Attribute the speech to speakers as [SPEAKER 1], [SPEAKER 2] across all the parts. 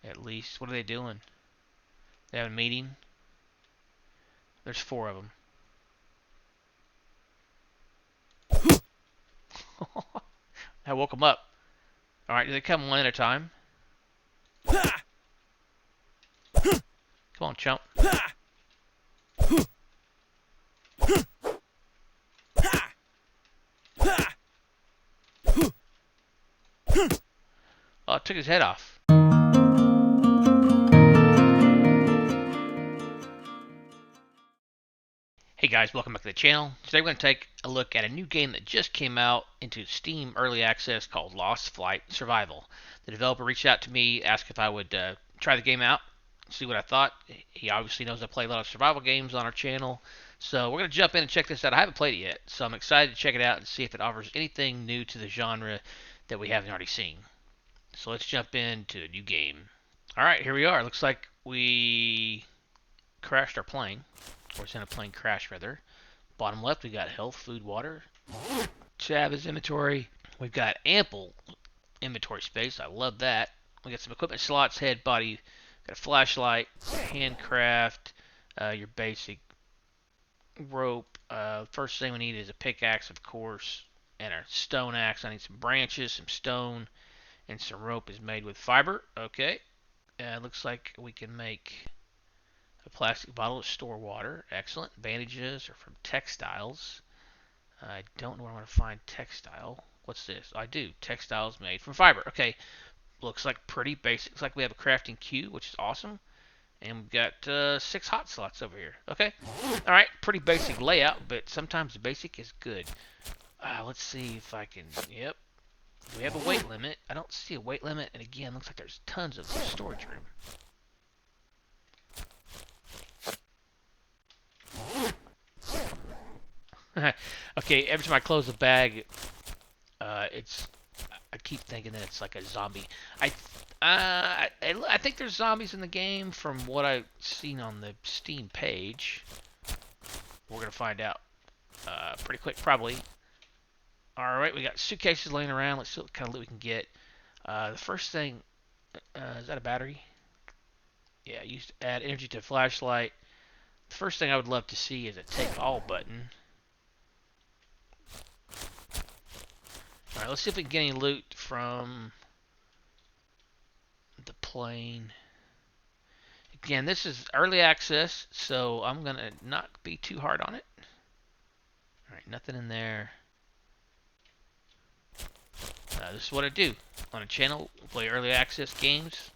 [SPEAKER 1] At least. What are they doing? They have a meeting? There's 4 of them. I woke them up. Alright, do they come one at a time? Come on, chump. Oh, it took his head off. Hey guys, welcome back to the channel. Today we're going to take a look at a new game that just came out into Steam Early Access called lostflightsurvival. The developer reached out to me, asked if I would try the game out, see what I thought. He obviously knows I play a lot of survival games on our channel, so we're going to jump in and check this out. I haven't played it yet, so I'm excited to check it out and see if it offers anything new to the genre that we haven't already seen. So let's jump into a new game. Alright, here we are. Looks like we crashed our plane. Or it's in a plane crash, rather. Bottom left, we got health, food, water. Tab is inventory. We've got ample inventory space. I love that. We got some equipment slots, head, body. Got a flashlight, handcraft, your basic rope. First thing we need is a pickaxe, of course, and a stone axe. I need some branches, some stone, and some rope is made with fiber. Okay. Looks like we can make a plastic bottle to store water. Excellent. Bandages are from textiles. I don't know where I'm going to find textile. What's this? I do. Textiles made from fiber. Okay. Looks like pretty basic. Looks like we have a crafting queue, which is awesome. And we've got 6 hot slots over here. Okay. Alright. Pretty basic layout, but sometimes the basic is good. Let's see if I can... Yep. We have a weight limit. I don't see a weight limit. And again, looks like there's tons of storage room. Okay, every time I close the bag, I keep thinking that it's like a zombie. I think there's zombies in the game from what I've seen on the Steam page. We're gonna find out pretty quick, probably. All right, we got suitcases laying around. Let's see what kind of loot we can get. The first thing, is that a battery? Yeah, used to add energy to a flashlight. The first thing I would love to see is a take all button. Alright, let's see if we can get any loot from the plane. Again, this is early access, so I'm going to not be too hard on it. Alright, nothing in there. This is what I do on a channel. We play early access games.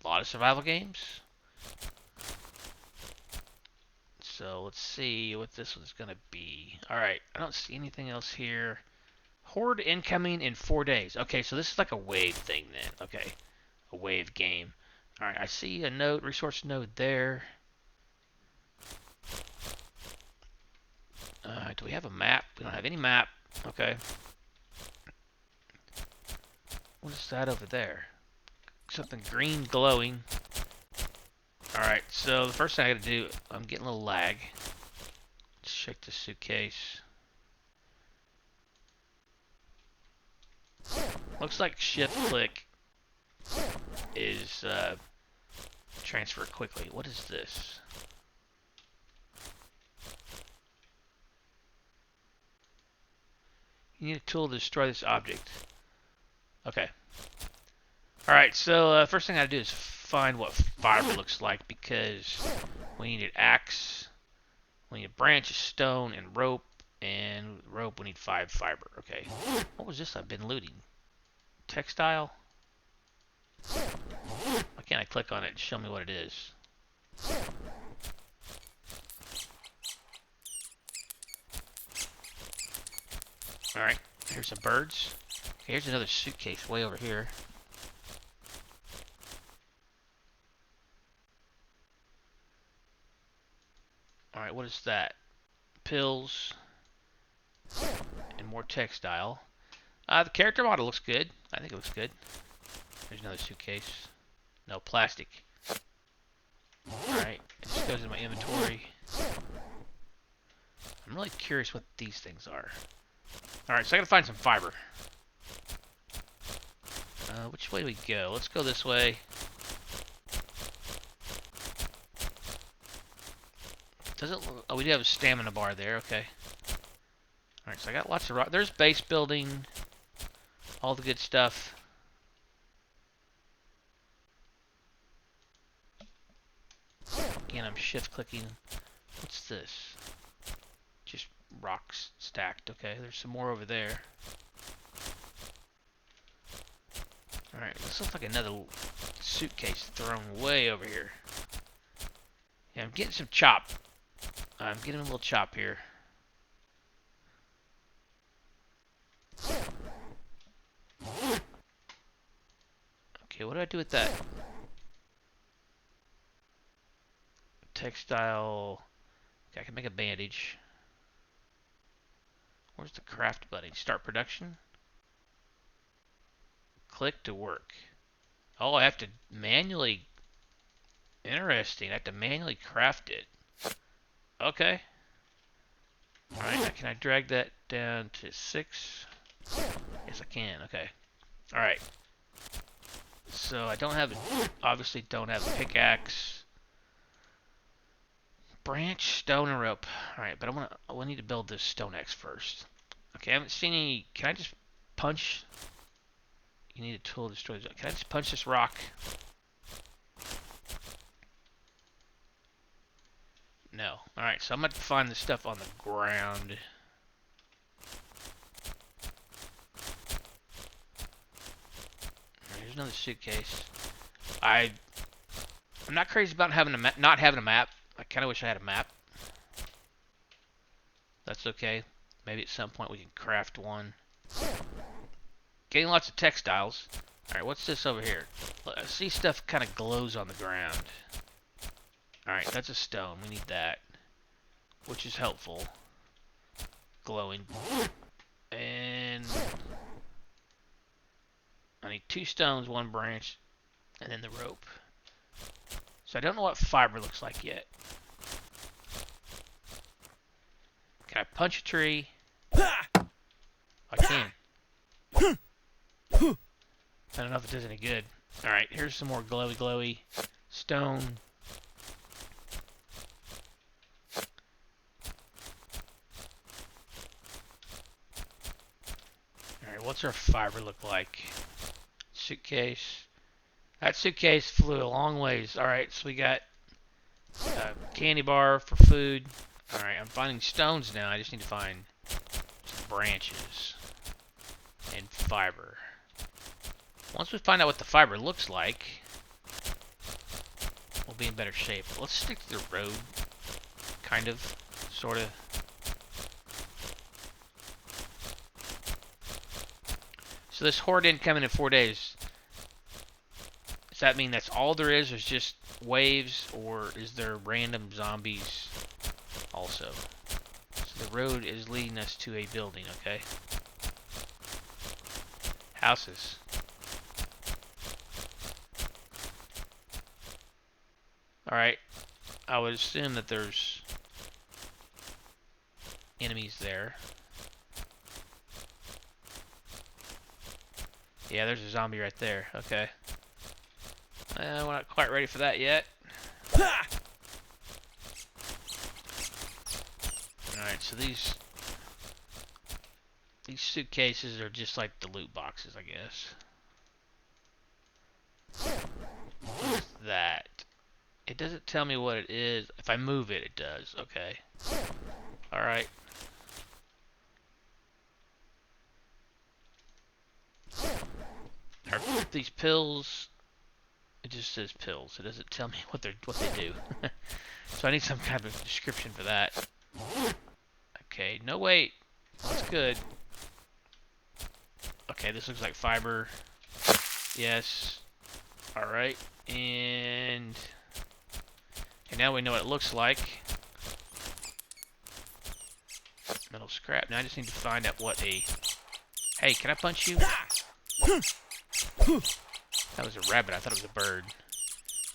[SPEAKER 1] A lot of survival games. So let's see what this one's going to be. Alright, I don't see anything else here. Horde incoming in 4 days. Okay, so this is like a wave thing then. Okay, a wave game. Alright, I see a node, resource node there. Do we have a map? We don't have any map. Okay. What is that over there? Something green glowing. Alright, so the first thing I gotta do, I'm getting a little lag. Let's check the suitcase. Looks like shift click is transfer quickly. What is this? You need a tool to destroy this object. Okay. Alright, so first thing I gotta do is find what fiber looks like, because we need an axe, we need a branch of stone and rope, and rope we need 5 fiber. Okay. What was this I've been looting? Textile? Why can't I click on it and show me what it is? Alright, here's some birds. Okay, here's another suitcase way over here. Alright, what is that? Pills. And more textile. The character model looks good. I think it looks good. There's another suitcase. No, plastic. Alright, it just goes in my inventory. I'm really curious what these things are. Alright, so I gotta find some fiber. Which way do we go? Let's go this way. Doesn't look, oh, we do have a stamina bar there. Okay. Alright, so I got lots of rock. There's base building. All the good stuff. Again, I'm shift clicking. What's this? Just rocks stacked. Okay, there's some more over there. Alright, this looks like another suitcase thrown way over here. Yeah, I'm getting some chop. I'm getting a little chop here. Okay, what do I do with that? Textile. Okay, I can make a bandage. Where's the craft button? Start production? Click to work. Oh, I have to manually... Interesting. I have to manually craft it. Okay. Alright, can I drag that down to 6? Yes, I can. Okay. Alright. So, I don't have... Obviously don't have a pickaxe. Branch, stone, and rope. Alright, but I need to build this stone axe first. Okay, I haven't seen any... Can I just punch... You need a tool to destroy... Can I just punch this rock? No. Alright, so I'm going to find the stuff on the ground. Here's another suitcase. I'm not crazy about having not having a map. I kind of wish I had a map. That's okay. Maybe at some point we can craft one. Getting lots of textiles. Alright, what's this over here? I see stuff kind of glows on the ground. Alright, that's a stone. We need that. Which is helpful. Glowing. And... I need 2 stones, 1 branch, and then the rope. So I don't know what fiber looks like yet. Can I punch a tree? I can. I don't know if it does any good. Alright, here's some more glowy stone. Alright, what's our fiber look like? Suitcase. That suitcase flew a long ways. Alright, so we got a candy bar for food. Alright, I'm finding stones now. I just need to find some branches and fiber. Once we find out what the fiber looks like, we'll be in better shape. Let's stick to the road. Kind of. Sort of. So this horde didn't come in 4 days. Does that mean that's all there is? There's just waves, or is there random zombies also? So the road is leading us to a building, okay? Houses. Alright. I would assume that there's enemies there. Yeah, there's a zombie right there. Okay. We're not quite ready for that yet. Alright, so these suitcases are just like the loot boxes, I guess. What is that? It doesn't tell me what it is. If I move it, it does. Okay. Alright. Are these pills? It just says pills. It doesn't tell me what they do. So I need some kind of description for that. Okay, no wait. That's good. Okay, this looks like fiber. Yes. Alright. And now we know what it looks like. Metal scrap. Now I just need to find out what a... Hey, can I punch you? That was a rabbit. I thought it was a bird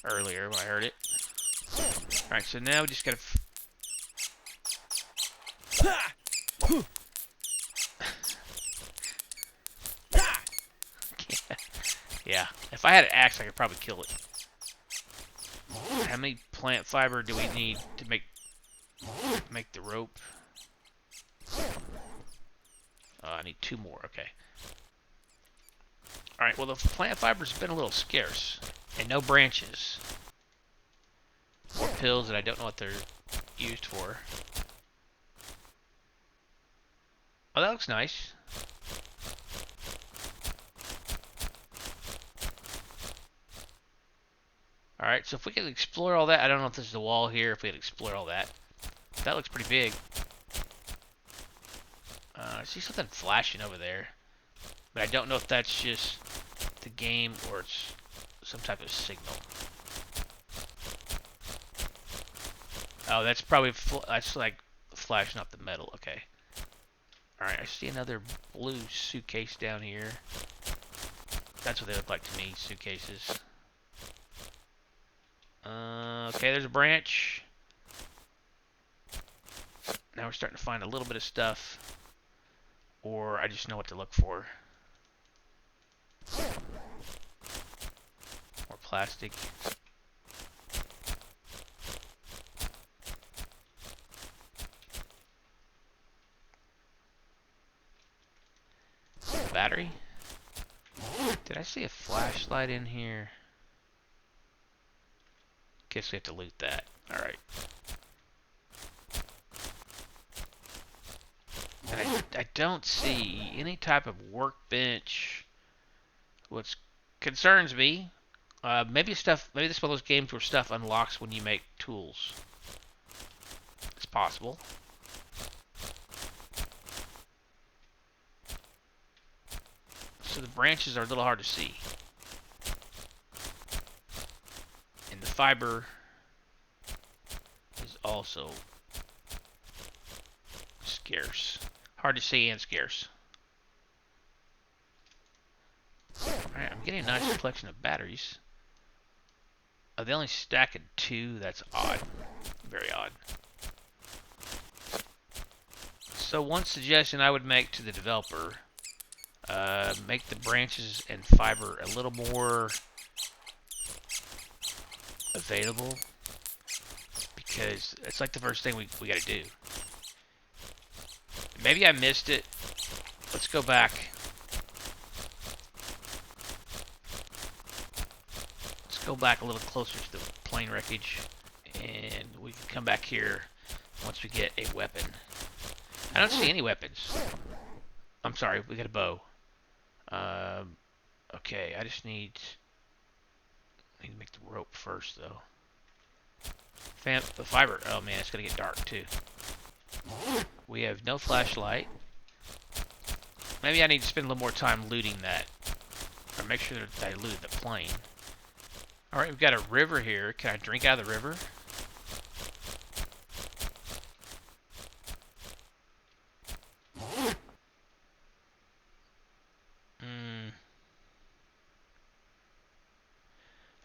[SPEAKER 1] earlier when I heard it. Alright, so now we just gotta... Yeah, if I had an axe, I could probably kill it. How many plant fiber do we need to make Make the rope. I need 2 more. Okay. Alright, well, the plant fiber's been a little scarce. And no branches. More pills that I don't know what they're used for. Oh, that looks nice. Alright, so if we could explore all that, I don't know if this is the wall here, if we could explore all that. That looks pretty big. I see something flashing over there. But I don't know if that's just the game or it's some type of signal. Oh, that's probably, that's like flashing off the metal. Okay. Alright, I see another blue suitcase down here. That's what they look like to me, suitcases. Okay, there's a branch. Now we're starting to find a little bit of stuff. Or I just know what to look for. More plastic. Battery? Did I see a flashlight in here? Guess we have to loot that. Alright. And I don't see any type of workbench. What concerns me, maybe this is one of those games where stuff unlocks when you make tools. It's possible. So the branches are a little hard to see. And the fiber is also scarce. Hard to see and scarce. Alright, I'm getting a nice collection of batteries. Oh, they only stack at 2. That's odd. Very odd. So one suggestion I would make to the developer, make the branches and fiber a little more available, because it's like the first thing we gotta do. Maybe I missed it. Let's go back. Let's go back a little closer to the plane wreckage, and we can come back here once we get a weapon. I don't see any weapons. I'm sorry, we got a bow. Okay, I just need to make the rope first, though. The fiber. Oh man, it's gonna get dark too. We have no flashlight. Maybe I need to spend a little more time looting that, or make sure that I looted the plane. All right, we've got a river here. Can I drink out of the river?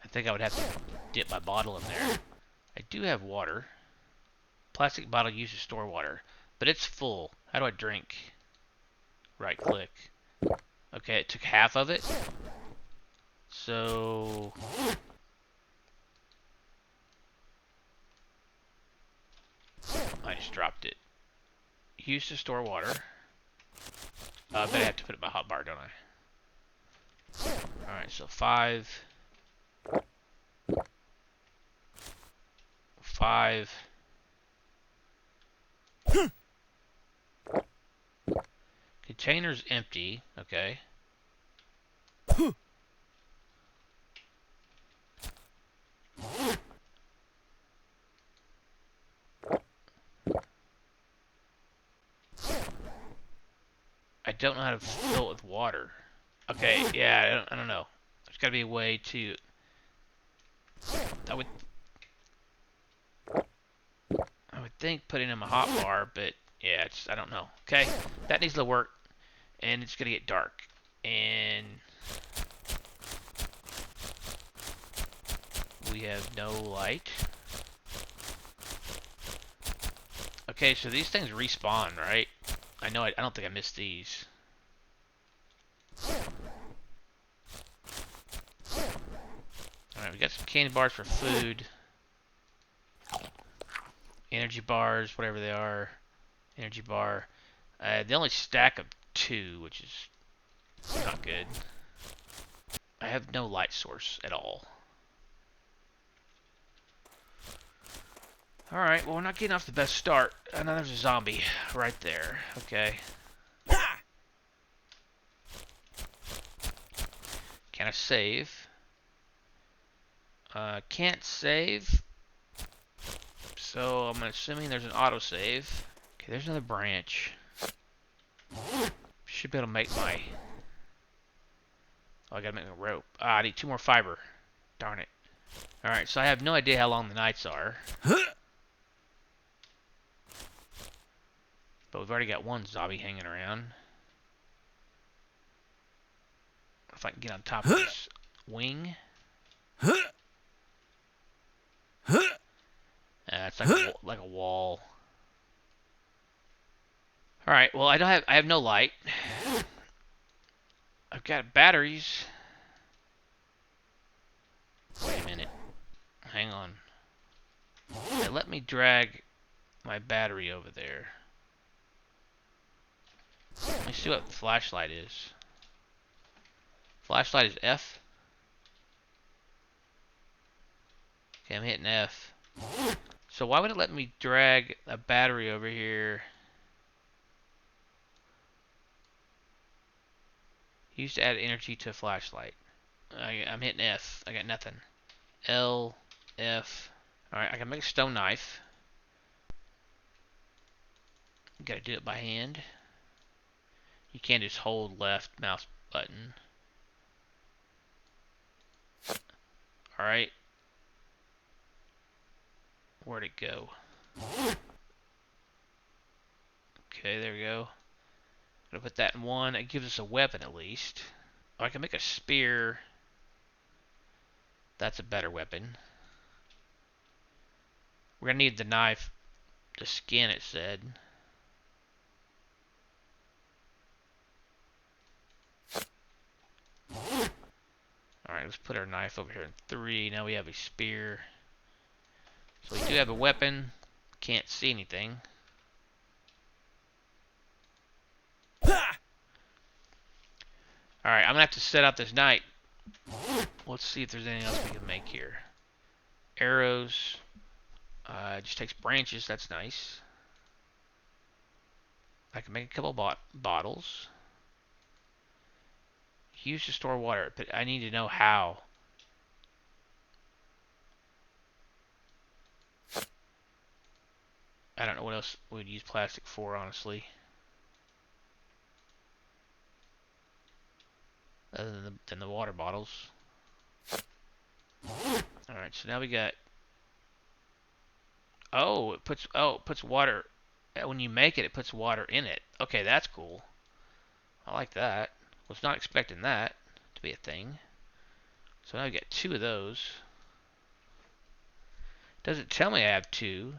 [SPEAKER 1] I think I would have to dip my bottle in there. I do have water. Plastic bottle used to store water, but it's full. How do I drink? Right click. Okay, it took half of it. So I just dropped it. Used to store water. I bet I have to put it in my hotbar, don't I? Alright, so 5. 5. Container's empty. Okay. I don't know how to fill it with water. Okay, yeah, I don't know. There's got to be a way to... I would think putting in a hot bar, but yeah, I don't know. Okay, that needs to work, and it's gonna get dark, and we have no light. Okay, so these things respawn, right? I know. I don't think I missed these. Alright, we got some candy bars for food. Energy bars, whatever they are. Energy bar. They only stack of 2, which is not good. I have no light source at all. Alright, well, we're not getting off the best start. And then there's a zombie right there. Okay. Can I save? Can't save. So I'm assuming there's an autosave. Okay, there's another branch. Should be able to make my... Oh, I gotta make a rope. Ah, I need 2 more fiber. Darn it. Alright, so I have no idea how long the nights are. But we've already got one zombie hanging around. If I can get on top of this wing. It's like a wall. All right. Well, I have no light. I've got batteries. Wait a minute. Hang on. Okay, let me drag my battery over there. Let me see what the flashlight is. Flashlight is F. Okay, I'm hitting F. So why would it let me drag a battery over here? Used to add energy to a flashlight. I'm hitting F. I got nothing. L, F. Alright, I can make a stone knife. Gotta do it by hand. You can't just hold left mouse button. Alright. Where'd it go? Okay, there we go. I'm gonna put that in 1. It gives us a weapon at least. Oh, I can make a spear. That's a better weapon. We're gonna need the knife to skin, it said. Alright, let's put our knife over here in 3. Now we have a spear. So we do have a weapon. Can't see anything. Alright, I'm gonna have to set out this night. Let's see if there's anything else we can make here. Arrows. It just takes branches, that's nice. I can make a couple bottles. Used to store water, but I need to know how. I don't know what else we would use plastic for, honestly. Other than the water bottles. Alright, so now we got... Oh, it puts water... When you make it, it puts water in it. Okay, that's cool. I like that. Was not expecting that to be a thing. So now we got 2 of those. Doesn't tell me I have 2.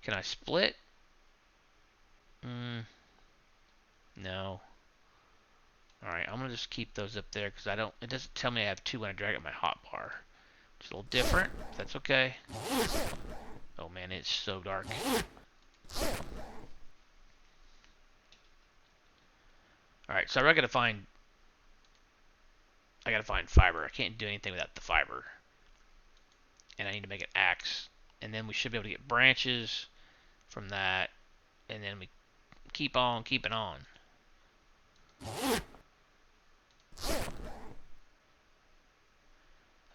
[SPEAKER 1] Can I split? No. Alright, I'm gonna just keep those up there because it doesn't tell me I have 2 when I drag up my hotbar. It's a little different. That's okay. Oh man, it's so dark. Alright, so I gotta find fiber. I can't do anything without the fiber. And I need to make an axe. And then we should be able to get branches from that. And then we keep on keeping on.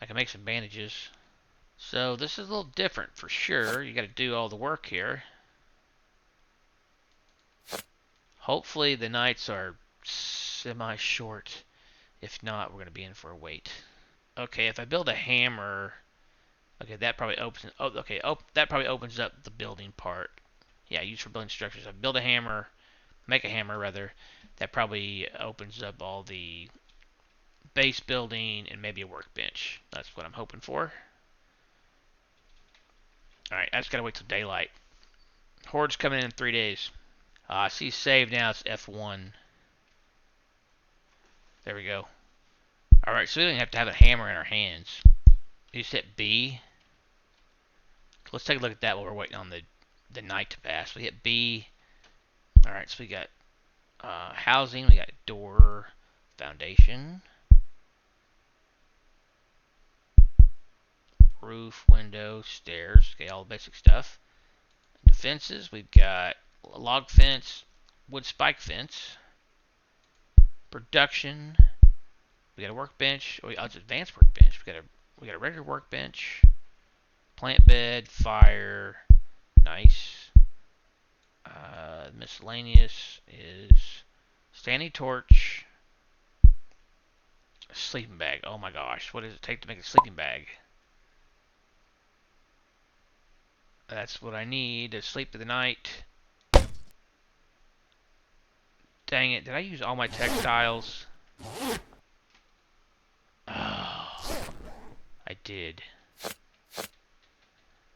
[SPEAKER 1] I can make some bandages. So this is a little different for sure. You got to do all the work here. Hopefully the nights are semi-short. If not, we're going to be in for a wait. Okay, if I build a hammer, okay, that probably opens. Oh, okay. Oh, that probably opens up the building part. Yeah, used for building structures. I build a hammer, make a hammer rather. That probably opens up all the base building and maybe a workbench. That's what I'm hoping for. Alright, I just gotta wait till daylight. Horde's coming in 3 days. I see save now, it's F1. There we go. Alright, so we don't have to have a hammer in our hands. You just hit B. So let's take a look at that while we're waiting on the night to pass. We hit B. Alright, so we got housing, we got door, foundation, roof, window, stairs. Okay, all the basic stuff. Defenses, we've got a log fence, wood spike fence. Production, we got a workbench. Oh, it's advanced workbench. We got a regular workbench. Plant bed, fire, nice. Miscellaneous is standing torch, a sleeping bag. Oh my gosh, what does it take to make a sleeping bag? That's what I need to sleep through the night. Dang it, did I use all my textiles? Oh, I did.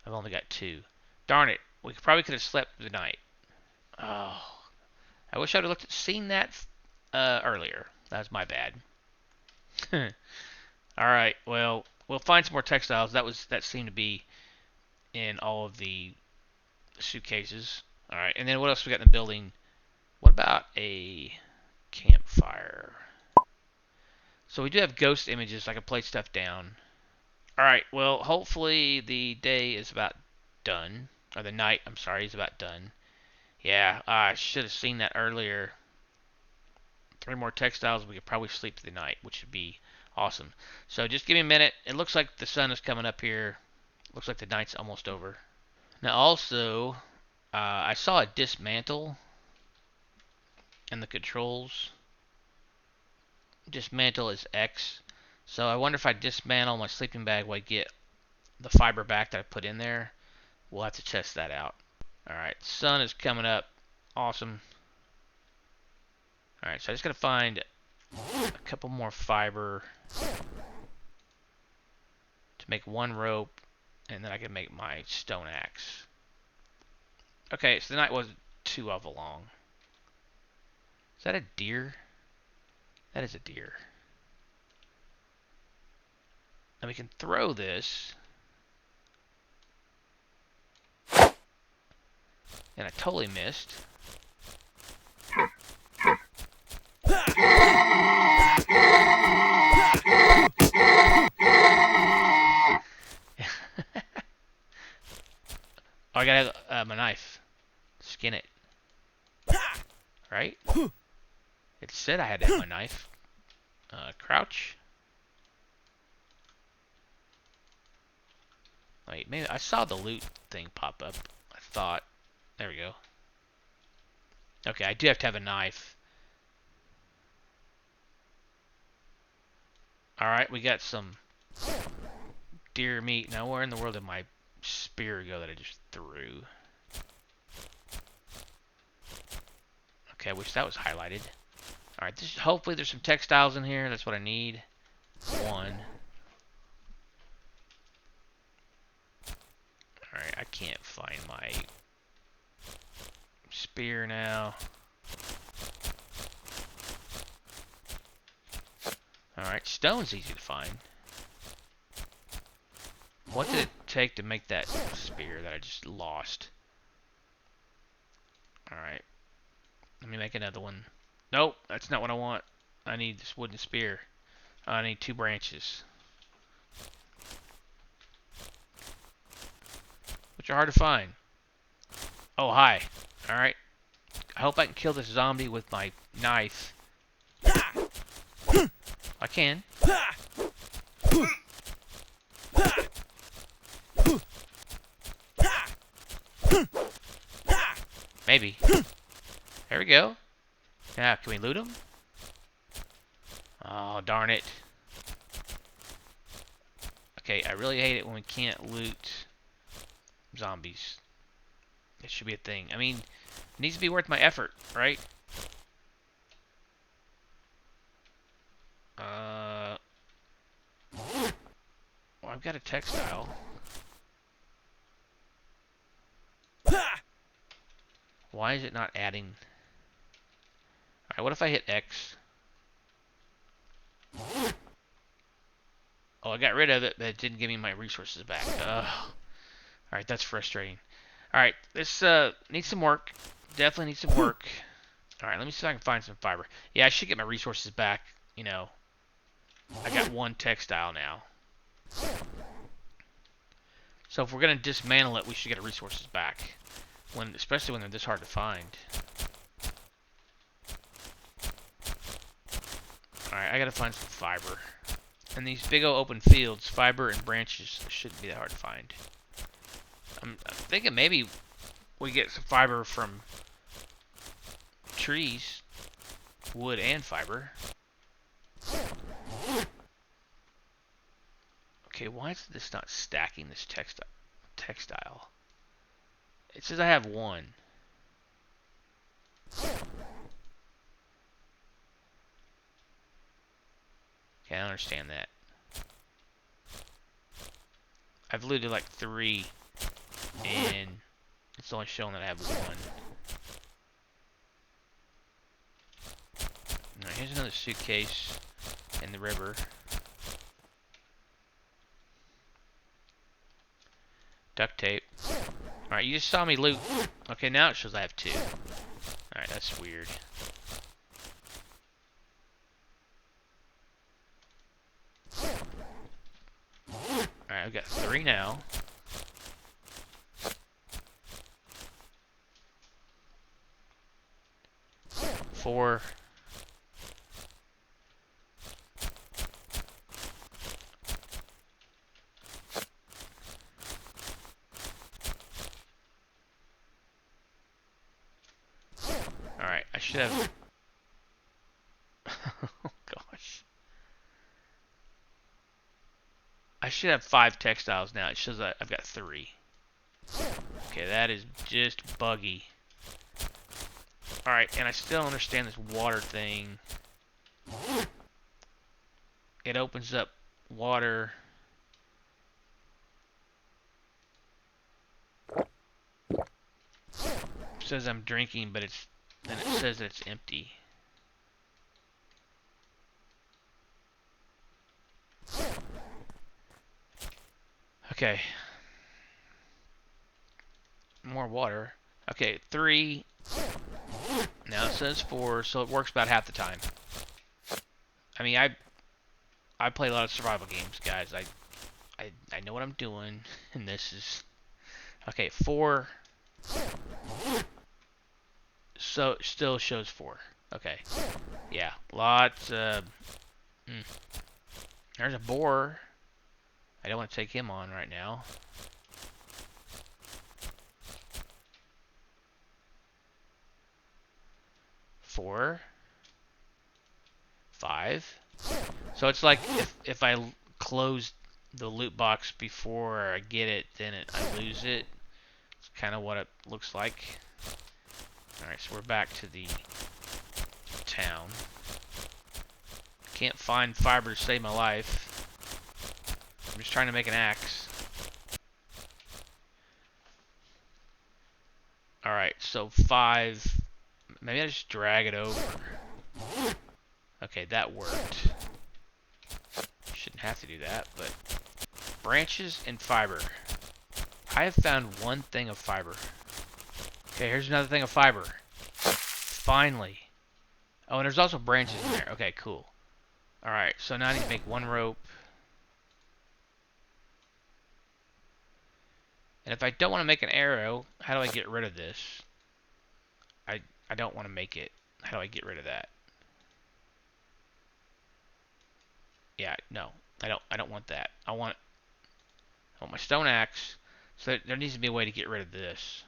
[SPEAKER 1] I've only got 2. Darn it, we probably could have slept through the night. Oh, I wish I would have seen that earlier. That was my bad. Alright, well, we'll find some more textiles. That seemed to be in all of the suitcases. Alright, and then what else we got in the building? What about a campfire? So we do have ghost images, so I can place stuff down. Alright, well, hopefully the day is about done. Or the night, I'm sorry, is about done. Yeah, I should have seen that earlier. 3 more textiles, we could probably sleep through the night, which would be awesome. So just give me a minute. It looks like the sun is coming up here. Looks like the night's almost over. Now also, I saw a dismantle in the controls. Dismantle is X. So I wonder if I dismantle my sleeping bag, will I get the fiber back that I put in there? We'll have to test that out. Alright, sun is coming up. Awesome. Alright, so I just gotta find a couple more fiber to make 1 rope, and then I can make my stone axe. Okay, so the night wasn't too long. Is that a deer? That is a deer. And we can throw this. And I totally missed. Oh, I gotta have my knife. Skin it. Right? It said I had to have my knife. Crouch. Wait, maybe I saw the loot thing pop up. I thought. There we go. Okay, I do have to have a knife. Alright, we got some deer meat. Now, where in the world did my spear go that I just threw? Okay, I wish that was highlighted. Alright, hopefully there's some textiles in here. That's what I need. 1. Alright, I can't find my spear now. Alright, stone's easy to find. What did it take to make that spear that I just lost? Alright. Let me make another one. Nope, that's not what I want. I need this wooden spear. I need 2 branches. Which are hard to find. Oh, hi. Alright. I hope I can kill this zombie with my knife. I can. Maybe. There we go. Now, can we loot him? Oh, darn it. Okay, I really hate it when we can't loot zombies. It should be a thing. I mean, it needs to be worth my effort, right? Well, I've got a textile. Why is it not adding? Alright, what if I hit X? Oh, I got rid of it, but it didn't give me my resources back. Ugh. Alright, that's frustrating. Alright, this needs some work. Definitely needs some work. Alright, let me see if I can find some fiber. Yeah, I should get my resources back. You know, I got 1 textile now. So if we're going to dismantle it, we should get our resources back. Especially when they're this hard to find. Alright, I gotta find some fiber. In these big old open fields, fiber and branches shouldn't be that hard to find. I'm thinking maybe we get some fiber from trees, wood and fiber. Okay, why is this not stacking this textile? It says I have 1. Okay, I don't understand that. I've looted like 3, and it's only showing that I have 1. Alright, here's another suitcase in the river. Duct tape. Alright, you just saw me loot. Okay, now it shows I have 2. Alright, that's weird. Alright, I've got 3 now. Four. Alright, I should have... oh gosh. I should have 5 textiles now. It shows that I've got 3. Okay, that is just buggy. Alright, and I still don't understand this water thing. It opens up water. It says I'm drinking, but then it says that it's empty. Okay. More water. Okay, 3. Now it says 4, so it works about half the time. I mean, I play a lot of survival games, guys. I know what I'm doing, and this is... Okay, 4. So it still shows 4. Okay. Yeah, lots of... There's a boar. I don't want to take him on right now. Four. 5. So it's like if I close the loot box before I get it, then I lose it. It's kind of what it looks like. Alright, so we're back to the town. Can't find fiber to save my life. I'm just trying to make an axe. Alright, so 5. Maybe I just drag it over. Okay, that worked. Shouldn't have to do that, but... Branches and fiber. I have found 1 thing of fiber. Okay, here's another thing of fiber. Finally. Oh, and there's also branches in there. Okay, cool. Alright, so now I need to make 1 rope. And if I don't want to make an arrow, how do I get rid of this? I don't want to make it. How do I get rid of that? Yeah, no. I don't want that. I want my stone axe. So there needs to be a way to get rid of this.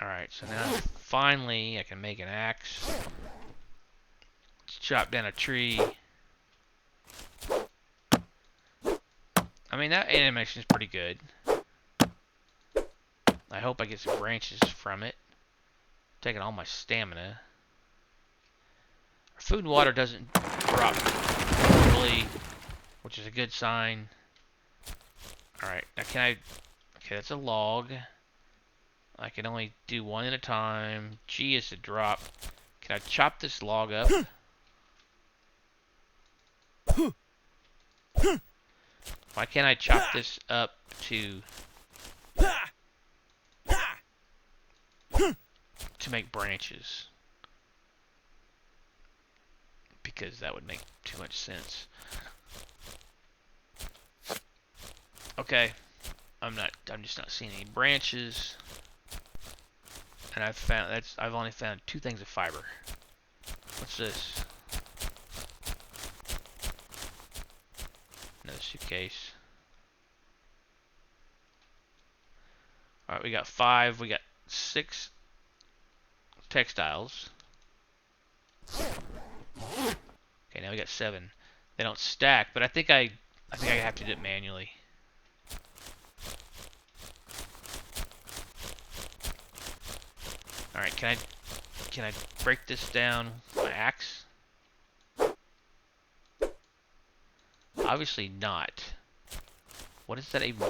[SPEAKER 1] Alright, so now finally I can make an axe. Let's chop down a tree. I mean, that animation is pretty good. I hope I get some branches from it. Taking all my stamina. Our food and water doesn't drop really, which is a good sign. Alright, now can I... Okay, that's a log. I can only do 1 at a time. G is to drop. Can I chop this log up? Why can't I chop this up to make branches? Because that would make too much sense. Okay, I'm just not seeing any branches, and I've only found 2 things of fiber. What's this? Another suitcase. All right, we got 5. We got 6 textiles. Okay, now we got 7. They don't stack, but I think I have to do it manually. All right, can I break this down with my axe? Obviously not. What is that even?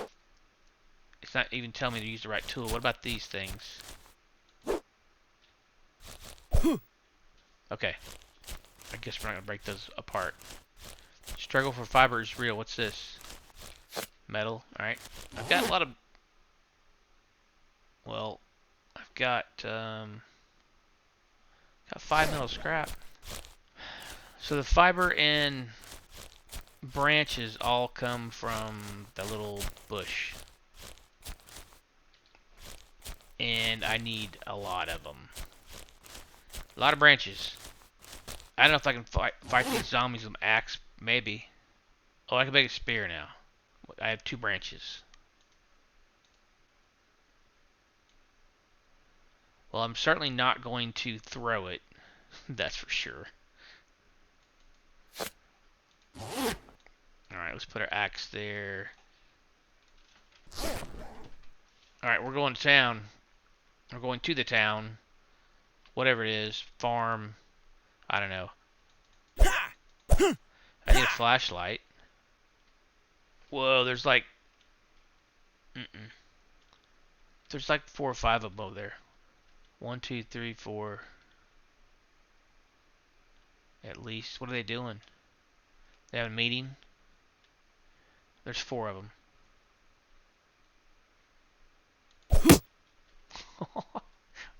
[SPEAKER 1] It's not even telling me to use the right tool. What about these things? Okay. I guess we're not gonna break those apart. Struggle for fiber is real. What's this? Metal. Alright. I've got a lot of... Well, I've got 5 metal scrap. So the fiber and branches all come from the little bush. And I need a lot of them. A lot of branches. I don't know if I can fight these zombies with an axe. Maybe. Oh, I can make a spear now. I have 2 branches. Well, I'm certainly not going to throw it. That's for sure. Alright, let's put our axe there. Alright, we're going to town. We're going to the town. Whatever it is. Farm. I don't know. I need a flashlight. Whoa, there's like... There's like 4 or 5 of them over there. 1, 2, 3, 4. At least. What are they doing? They have a meeting? There's 4 of them.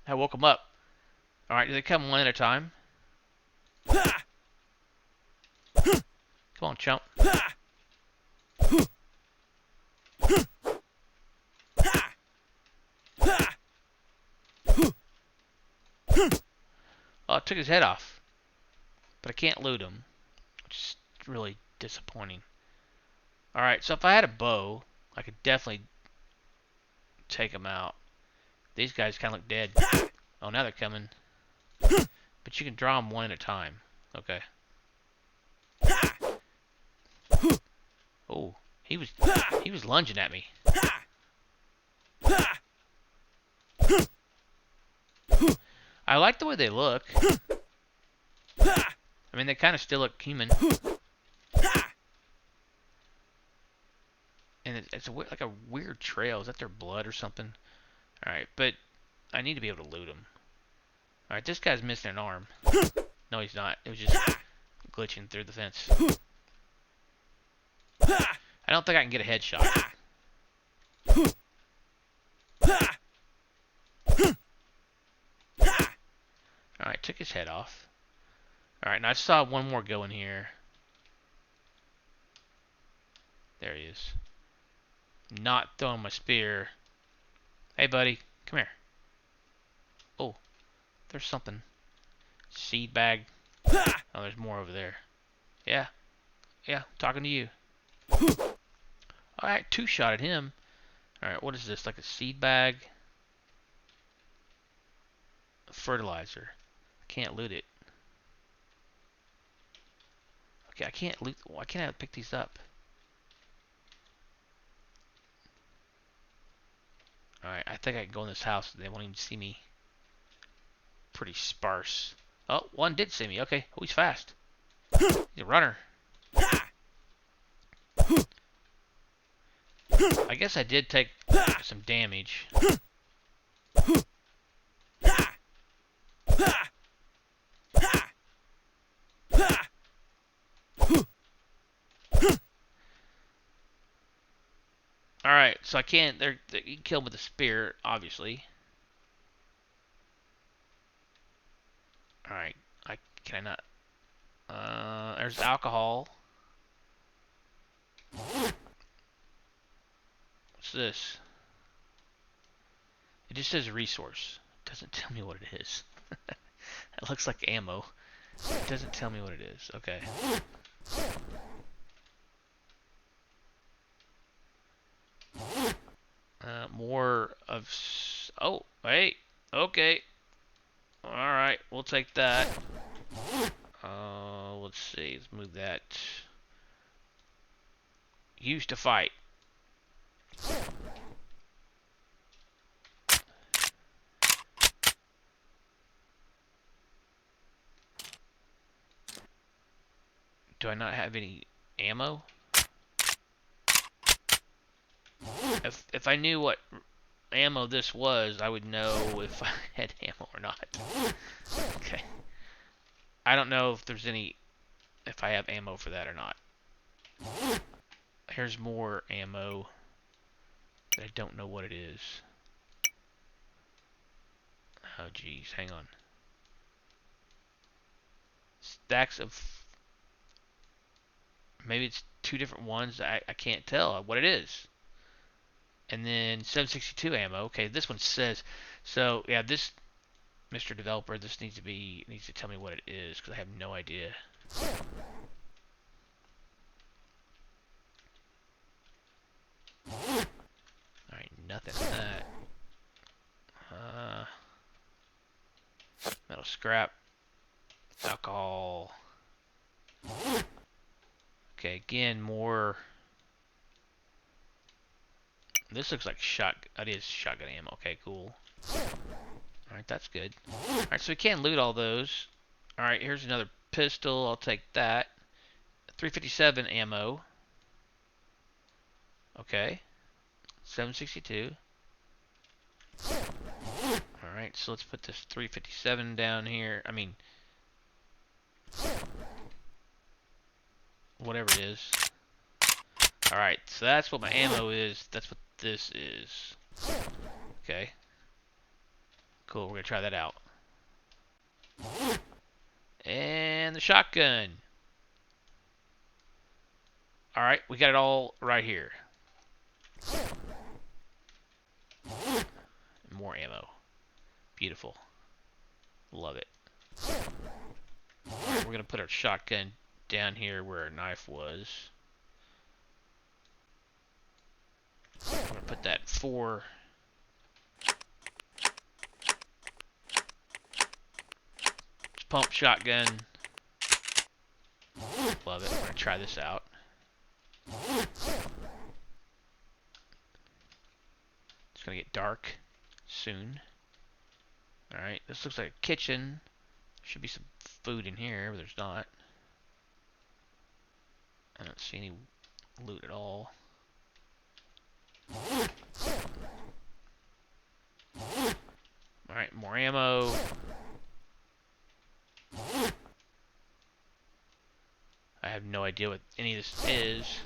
[SPEAKER 1] I woke them up. Alright, do they come one at a time? Come on, chump. Oh, it took his head off. But I can't loot him. Which is really disappointing. Alright, so if I had a bow, I could definitely take him out. These guys kind of look dead. Oh, now they're coming. But you can draw them one at a time. Okay. Oh, he was lunging at me. I like the way they look. I mean, they kind of still look human. And it's like a weird trail. Is that their blood or something? Alright, but I need to be able to loot them. Alright, this guy's missing an arm. No, he's not. It was just glitching through the fence. I don't think I can get a headshot. Alright, took his head off. Alright, now I saw one more go in here. There he is. Not throwing my spear. Hey, buddy. Come here. Oh, there's something. Seed bag. Oh, there's more over there. Yeah. Yeah, talking to you. Alright, 2-shot at him. Alright, what is this? Like a seed bag? Fertilizer. I can't loot it. Okay, I can't loot. Why can't I pick these up? Alright, I think I can go in this house. They won't even see me. Pretty sparse. Oh, one did see me. Okay. Oh, he's fast. He's a runner. I guess I did take some damage. Alright, so I can't, you can kill them with a spear, obviously. Alright, can I not? There's alcohol. What's this? It just says resource. It doesn't tell me what it is. It looks like ammo. It doesn't tell me what it is. Okay. More of... Oh, wait. Okay. Alright, we'll take that. Let's see. Let's move that. Use to fight. Do I not have any ammo? If I knew what ammo this was, I would know if I had ammo or not. Okay. I don't know if there's any, if I have ammo for that or not. Here's more ammo. But I don't know what it is. Oh geez, hang on. Stacks of, maybe it's two different ones. I can't tell what it is. And then 762 ammo. Okay, this one says, so yeah, this Mr. Developer, this needs to tell me what it is because I have no idea. Alright, nothing in that. Metal scrap. Alcohol. Okay, again, more. This looks like it is shotgun ammo. Okay, cool. Alright, that's good. Alright, so we can loot all those. Alright, here's another pistol. I'll take that. 357 ammo. Okay. 762. Alright, so let's put this 357 down here. I mean, whatever it is. Alright, so that's what my ammo is. That's what this is. Okay. Cool, we're gonna try that out. And the shotgun. Alright, we got it all right here. More ammo. Beautiful. Love it. Alright, we're gonna put our shotgun down here where our knife was. I'm gonna put that 4. Pump shotgun. Love it. We're gonna try this out. It's gonna get dark soon. Alright, this looks like a kitchen. Should be some food in here, but there's not. I don't see any loot at all. Alright, more ammo. I have no idea what any of this is.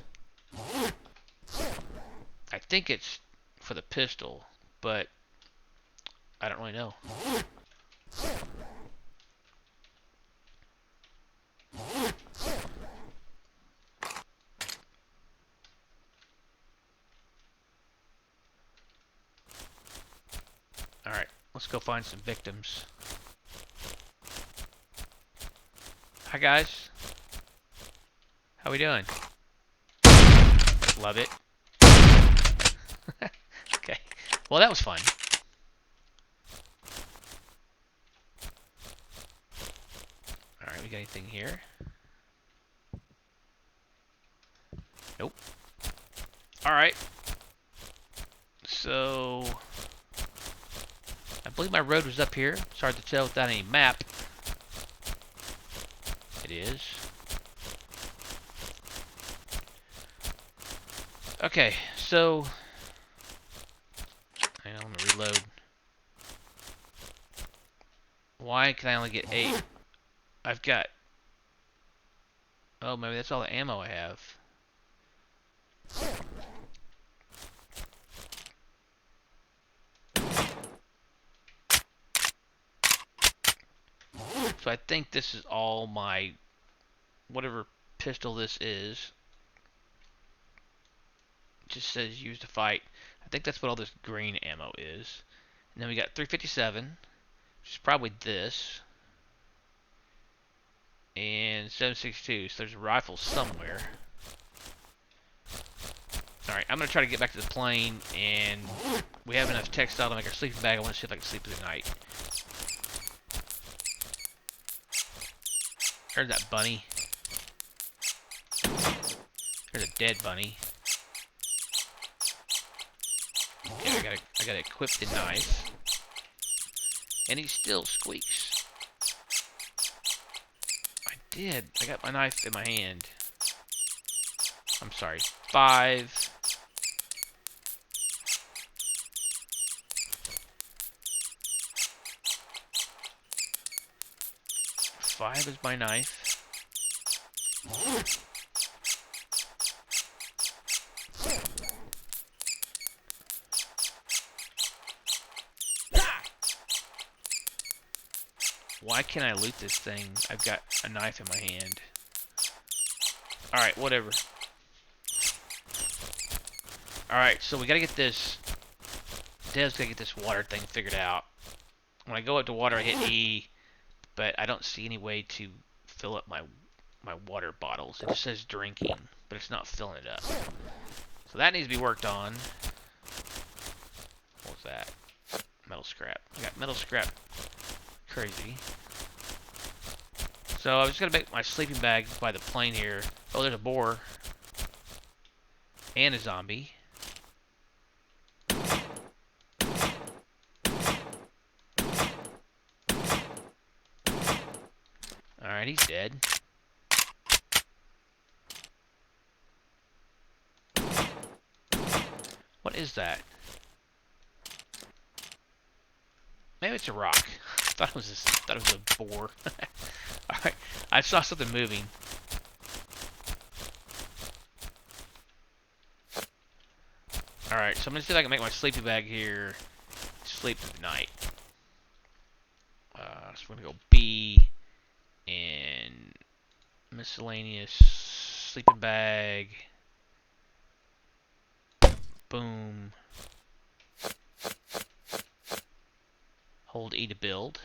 [SPEAKER 1] I think it's for the pistol, but I don't really know. Alright, let's go find some victims. Hi guys. How we doing? Love it. Okay. Well, that was fun. Alright, we got anything here? Nope. Alright. So, I believe my road was up here. It's hard to tell without any map. It is. Okay, so hang on, I'm gonna reload. Why can I only get 8? I've got, oh, maybe that's all the ammo I have. So I think this is all my, whatever pistol this is. It just says use to fight. I think that's what all this green ammo is. And then we got 357, which is probably this. And 762, so there's a rifle somewhere. Alright, I'm going to try to get back to the plane, and we have enough textile to make our sleeping bag. I want to see if I can sleep through the night. There's that bunny. There's a dead bunny. Okay, I gotta equip the knife. And he still squeaks. I did. I got my knife in my hand. I'm sorry. 5. Five is my knife. Why can't I loot this thing? I've got a knife in my hand. Alright, whatever. Alright, so we gotta get this... Dev's gotta get this water thing figured out. When I go up to water, I hit E, but I don't see any way to fill up my water bottles. It just says drinking, but it's not filling it up. So that needs to be worked on. What was that? Metal scrap. I got metal scrap. Crazy. So I'm just gonna make my sleeping bag by the plane here. Oh, there's a boar. And a zombie. Alright, he's dead. What is that? Maybe it's a rock. I thought it was a boar. Alright, I saw something moving. Alright, so I'm gonna see if I can make my sleeping bag here sleep through the night. So we're gonna go B and miscellaneous sleeping bag. Boom. Hold E to build.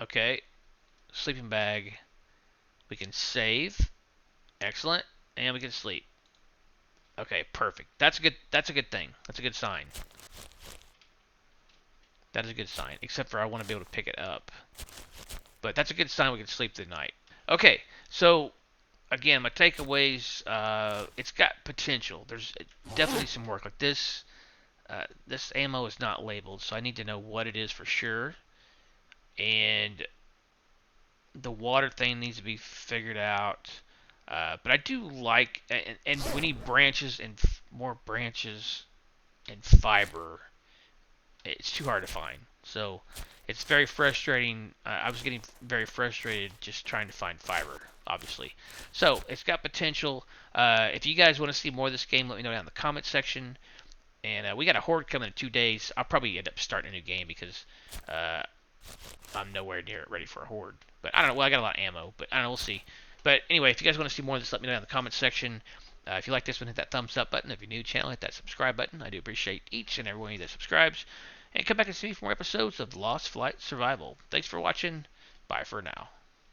[SPEAKER 1] Okay. Sleeping bag. We can save. Excellent. And we can sleep. Okay, perfect. That's a good thing. That's a good sign. That is a good sign. Except for I want to be able to pick it up. But that's a good sign we can sleep through the night. Okay, so again, my takeaways, it's got potential. There's definitely some work. Like this ammo is not labeled, so I need to know what it is for sure. And the water thing needs to be figured out. But I do like, and we need branches and more branches and fiber. It's too hard to find. So it's very frustrating. I was getting very frustrated just trying to find fiber, obviously. So it's got potential. If you guys want to see more of this game, let me know down in the comment section. And we got a horde coming in 2 days. I'll probably end up starting a new game because I'm nowhere near ready for a horde. But I don't know. Well, I got a lot of ammo, but I don't know. We'll see. But anyway, if you guys want to see more of this, let me know down in the comment section. If you like this one, hit that thumbs up button. If you're new to the channel, hit that subscribe button. I do appreciate each and every one of you that subscribes. And come back and see me for more episodes of Lost Flight Survival. Thanks for watching. Bye for now.